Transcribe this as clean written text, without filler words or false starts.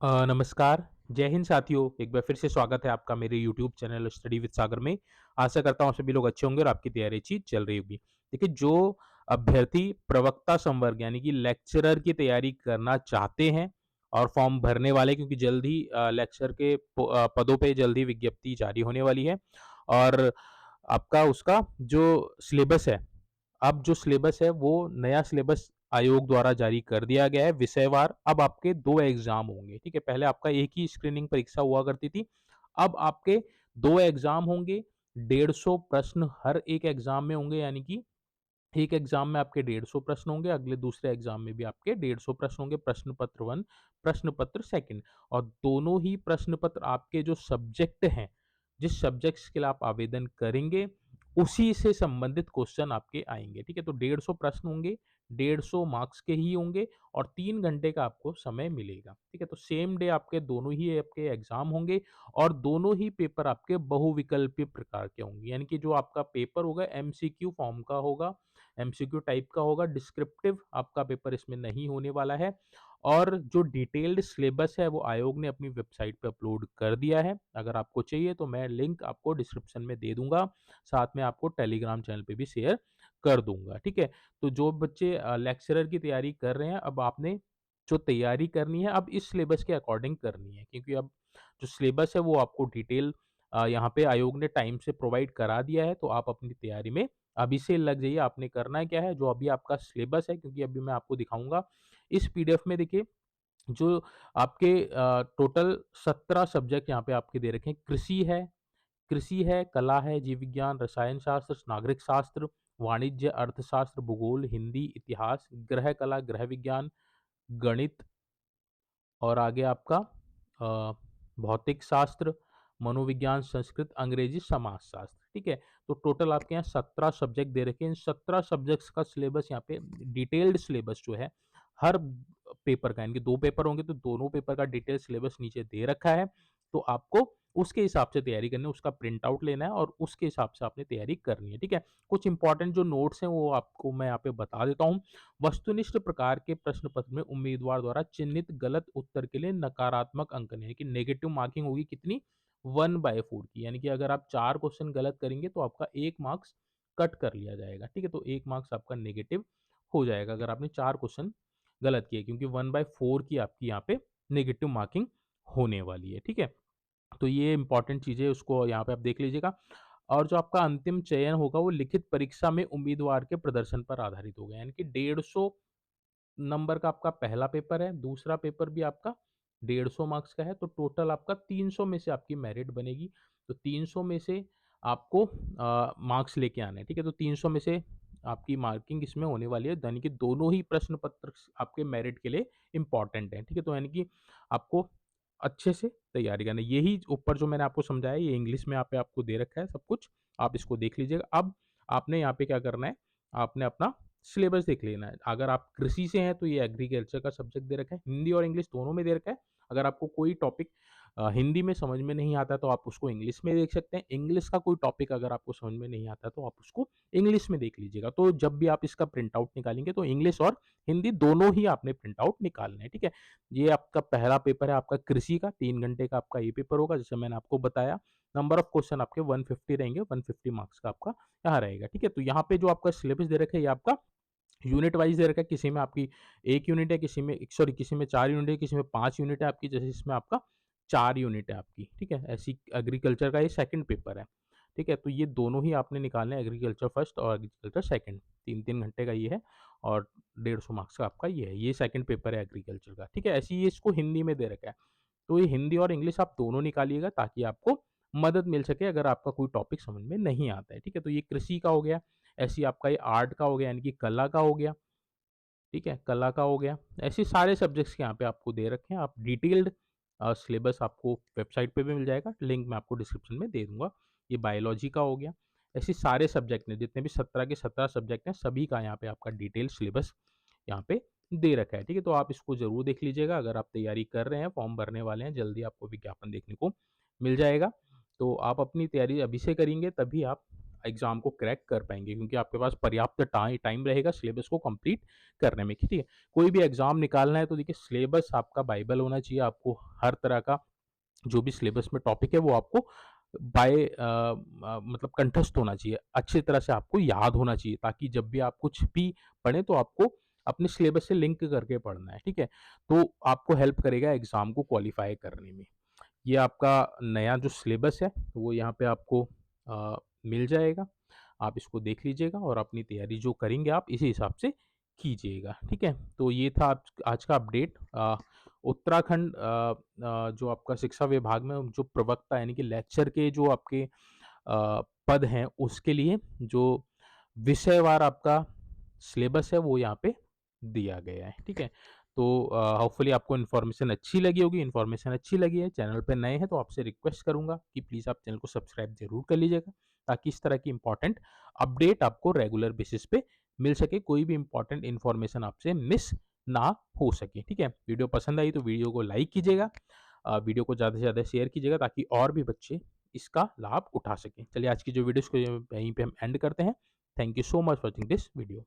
नमस्कार, जय हिंद साथियों। एक बार फिर से स्वागत है आपका मेरे यूट्यूब चैनल स्टडी विद सागर में। आशा करता हूँ सभी लोग अच्छे होंगे और आपकी तैयारी अच्छी चल रही होगी। देखिए, जो अभ्यर्थी प्रवक्ता संवर्ग यानी कि लेक्चरर की तैयारी करना चाहते हैं और फॉर्म भरने वाले, क्योंकि जल्द ही लेक्चर के पदों पे जल्द ही विज्ञप्ति जारी होने वाली है और आपका उसका जो सिलेबस है, अब जो सिलेबस है वो नया सिलेबस आयोग द्वारा जारी कर दिया गया है विषयवार। अब आपके 2 एग्ज़ाम होंगे, ठीक है? पहले आपका एक ही स्क्रीनिंग परीक्षा हुआ करती थी। अब आपके 2 एग्ज़ाम होंगे, 150 प्रश्न हर एक एग्ज़ाम में होंगे, यानी कि एक एग्ज़ाम में आपके 150 प्रश्न होंगे, अगले दूसरे एग्ज़ाम में भी आपके 150 प्रश्न होंगे, प्रश्न पत्र 1, प्रश्न पत्र 2 और दोनों ही प्रश्न पत्र आपके जो सब्जेक्ट हैं, जिस सब्जेक्ट्स के लिए आप आवेदन करेंगे, उसी से संबंधित क्वेश्चन आपके आएँगे, ठीक है? तो 150 प्रश्न होंगे, 150 मार्क्स के ही होंगे और 3 घंटे का आपको समय मिलेगा, ठीक है? तो सेम डे आपके दोनों ही आपके एग्ज़ाम होंगे और दोनों ही पेपर आपके बहुविकल्पीय प्रकार के होंगे, यानी कि जो आपका पेपर होगा एमसीक्यू फॉर्म का होगा, एमसीक्यू टाइप का होगा, डिस्क्रिप्टिव आपका पेपर इसमें नहीं होने वाला है और जो डिटेल्ड सिलेबस है वो आयोग ने अपनी वेबसाइट पे अपलोड कर दिया है। अगर आपको चाहिए तो मैं लिंक आपको डिस्क्रिप्शन में दे दूँगा, साथ में आपको टेलीग्राम चैनल पे भी शेयर कर दूँगा, ठीक है? तो जो बच्चे लेक्चरर की तैयारी कर रहे हैं, अब आपने जो तैयारी करनी है, अब इस सिलेबस के अकॉर्डिंग करनी है, क्योंकि अब जो सिलेबस है वो आपको डिटेल यहाँ पे आयोग ने टाइम से प्रोवाइड करा दिया है, तो आप अपनी तैयारी में अभी से लग जाइए। आपने करना क्या है, जो अभी आपका सिलेबस है, क्योंकि अभी मैं आपको दिखाऊँगा इस पीडीएफ में। देखिए, जो आपके टोटल 17 सब्जेक्ट यहाँ पे आपके दे रखे हैं। कृषि है, कला है, जीव विज्ञान, रसायन शास्त्र, नागरिक शास्त्र, वाणिज्य, अर्थशास्त्र, भूगोल, हिंदी, इतिहास, गृह कला, गृह विज्ञान, गणित और आगे आपका भौतिक शास्त्र, मनोविज्ञान, संस्कृत, अंग्रेजी, समाजशास्त्र, ठीक है? तो टोटल आपके यहाँ 17 सब्जेक्ट दे रखे हैं। इन 17 सब्जेक्ट्स का सिलेबस यहाँ पे डिटेल्ड सिलेबस जो है, हर पेपर का, यानी कि 2 पेपर होंगे तो दोनों पेपर का डिटेल्ड सिलेबस नीचे दे रखा है। तो आपको उसके हिसाब से तैयारी करनी है, उसका प्रिंट आउट लेना है और उसके हिसाब से आपने तैयारी करनी है, ठीक है? कुछ इंपॉर्टेंट जो नोट्स हैं वो आपको मैं यहाँ पे बता देता हूँ। वस्तुनिष्ठ प्रकार के प्रश्न पत्र में उम्मीदवार द्वारा चिन्हित गलत उत्तर के लिए नकारात्मक अंकन है कि नेगेटिव मार्किंग होगी कितनी 1/4 की, यानी कि अगर आप 4 क्वेश्चन गलत करेंगे तो आपका 1 मार्क्स कट कर लिया जाएगा, ठीक है? तो 1 मार्क्स आपका नेगेटिव हो जाएगा अगर आपने 4 क्वेश्चन गलत किए, क्योंकि 1/4 की आपकी यहाँ पे नेगेटिव मार्किंग होने वाली है, ठीक है? तो ये इंपॉर्टेंट चीज़ें उसको यहाँ पे आप देख लीजिएगा। और जो आपका अंतिम चयन होगा वो लिखित परीक्षा में उम्मीदवार के प्रदर्शन पर आधारित होगा, यानी कि 150 नंबर का आपका पहला पेपर है, दूसरा पेपर भी आपका 150 मार्क्स का है, तो टोटल आपका 300 में से आपकी मेरिट बनेगी। तो 300 में से आपको मार्क्स लेके आने हैं, ठीक है? तो 300 में से आपकी मार्किंग इसमें होने वाली है, यानी कि दोनों ही प्रश्न पत्र आपके मेरिट के लिए इम्पोर्टेंट हैं, ठीक है? तो यानी कि आपको अच्छे से तैयारी करनी है। यही ऊपर जो मैंने आपको समझाया, ये इंग्लिश में यहाँ पे आपको दे रखा है सब कुछ, आप इसको देख लीजिएगा। अब आपने यहाँ पे क्या करना है, आपने अपना सिलेबस देख लेना है। अगर आप कृषि से हैं तो ये एग्रीकल्चर का सब्जेक्ट दे रखा है, हिंदी और इंग्लिश दोनों में दे रखा है। अगर आपको कोई टॉपिक हिंदी में समझ में नहीं आता तो आप उसको इंग्लिश में देख सकते हैं। इंग्लिश का कोई टॉपिक अगर आपको समझ में नहीं आता तो आप उसको इंग्लिश में देख लीजिएगा। तो जब भी आप इसका प्रिंट आउट निकालेंगे तो इंग्लिश और हिंदी दोनों ही आपने प्रिंट आउट निकालना है, ठीक है? ये आपका पहला पेपर है आपका कृषि का, 3 घंटे का आपका ये पेपर होगा, जैसे मैंने आपको बताया। नंबर ऑफ क्वेश्चन आपके 150 रहेंगे, 150 मार्क्स का आपका यहाँ रहेगा, ठीक है? तो यहाँ पे जो आपका सिलेबस दे रखा है, ये आपका यूनिट वाइज़ दे रखा है। किसी में आपकी 1 यूनिट है, किसी में 4 यूनिट है, किसी में 5 यूनिट है आपकी, जैसे इसमें आपका 4 यूनिट है आपकी, ठीक है? ऐसी एग्रीकल्चर का ये सेकंड पेपर है, ठीक है? तो ये दोनों ही आपने निकालने हैं, एग्रीकल्चर फर्स्ट और एग्रीकल्चर सेकंड, 3-3 घंटे का ये है और 150 मार्क्स का आपका ये है। ये सेकंड पेपर है एग्रीकल्चर का, ठीक है? ऐसे ही ये इसको हिंदी में दे रखा है। तो ये हिंदी और इंग्लिश आप दोनों निकालिएगा ताकि आपको मदद मिल सके अगर आपका कोई टॉपिक समझ में नहीं आता है, ठीक है? तो ये कृषि का हो गया, ऐसे ही आपका ये आर्ट का हो गया, यानी कि कला का हो गया, ठीक है? कला का हो गया। ऐसे सारे सब्जेक्ट्स यहाँ पे आपको दे रखे हैं। आप डिटेल्ड सिलेबस आपको वेबसाइट पे भी मिल जाएगा, लिंक मैं आपको डिस्क्रिप्शन में दे दूँगा। ये बायोलॉजी का हो गया। ऐसे सारे सब्जेक्ट हैं, जितने भी 17 के 17 सब्जेक्ट हैं, सभी का यहाँ पे आपका डिटेल सिलेबस यहाँ पे दे रखा है, ठीक है? तो आप इसको ज़रूर देख लीजिएगा अगर आप तैयारी कर रहे हैं, फॉर्म भरने वाले हैं, जल्दी आपको विज्ञापन देखने को मिल जाएगा। तो आप अपनी तैयारी अभी से करेंगे तभी आप एग्ज़ाम को क्रैक कर पाएँगे, क्योंकि आपके पास पर्याप्त टाइम रहेगा सिलेबस को कंप्लीट करने में, ठीक है? कोई भी एग्ज़ाम निकालना है तो देखिए सिलेबस आपका बाइबल होना चाहिए, आपको हर तरह का जो भी सिलेबस में टॉपिक है वो आपको मतलब कंठस्थ होना चाहिए, अच्छी तरह से आपको याद होना चाहिए, ताकि जब भी आप कुछ भी पढ़ें तो आपको अपने सिलेबस से लिंक करके पढ़ना है, ठीक है? तो आपको हेल्प करेगा एग्ज़ाम को क्वालीफ़ाई करने में। ये आपका नया जो सिलेबस है वो यहाँ पे आपको मिल जाएगा। आप इसको देख लीजिएगा और अपनी तैयारी जो करेंगे आप इसी हिसाब से कीजिएगा, ठीक है? तो ये था आज का अपडेट। उत्तराखंड जो आपका शिक्षा विभाग में जो प्रवक्ता यानी कि लेक्चर के जो आपके पद हैं उसके लिए जो विषयवार आपका सिलेबस है वो यहाँ पे दिया गया है, ठीक है? तो होपफुली आपको इन्फॉर्मेशन अच्छी लगी होगी, इन्फॉर्मेशन अच्छी लगी है, चैनल पे नए हैं तो आपसे रिक्वेस्ट करूँगा कि प्लीज़ आप चैनल को सब्सक्राइब ज़रूर कर लीजिएगा, ताकि इस तरह की इम्पोर्टेंट अपडेट आपको रेगुलर बेसिस पे मिल सके, कोई भी इम्पोर्टेंट इन्फॉर्मेशन आपसे मिस ना हो सके, ठीक है? वीडियो पसंद आई तो वीडियो को लाइक कीजिएगा, वीडियो को ज़्यादा से ज़्यादा शेयर कीजिएगा ताकि और भी बच्चे इसका लाभ उठा सकें। चलिए आज की जो वीडियो इसको यहीं पे हम एंड करते हैं। Thank you so much watching this video.